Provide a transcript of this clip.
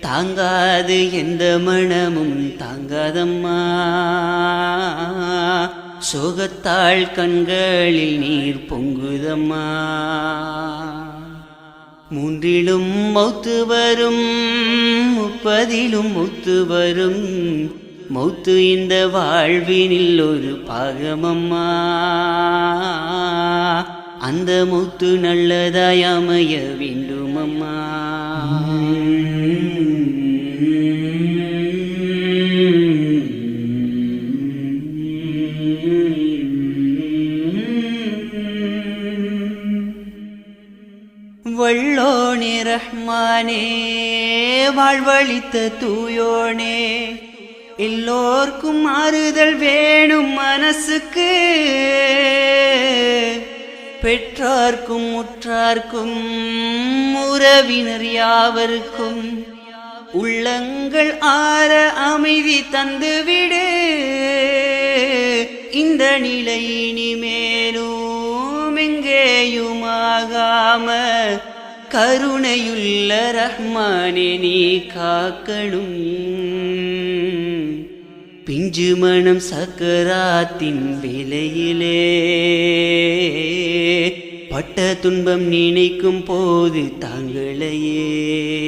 தாங்காது எந்த மனமும் தாங்காதம்மா. சோகத்தாள் கண்களில் நீர் பொங்குதம்மா. மூன்றிலும் மௌத்து வரும், முப்பதிலும் மௌத்து வரும். மௌத்து இந்த வாழ்வினில் ஒரு பாகமம்மா. அந்த மௌத்து நல்லதாய் அமைய வேண்டுமம்மா. வல்லோனே ரஹ்மானே, வாழ்வழித்த தூயோனே, எல்லோர்க்கும் ஆறுதல் வேணும் மனசுக்கு. பெற்றார்க்கும் உற்றார்க்கும் உறவினர் யாவருக்கும் உள்ளங்கள் ஆற அமைதி தந்துவிடு. இந்த நிலை இனிமேலும் எங்கேயுமாகாம கருணையுள்ள ரஹ்மானே நீ காக்கணும். பிஞ்சு மனம் சக்கராத்தின் வேலையிலே பட்ட துன்பம் நினைக்கும் போது தாங்களையே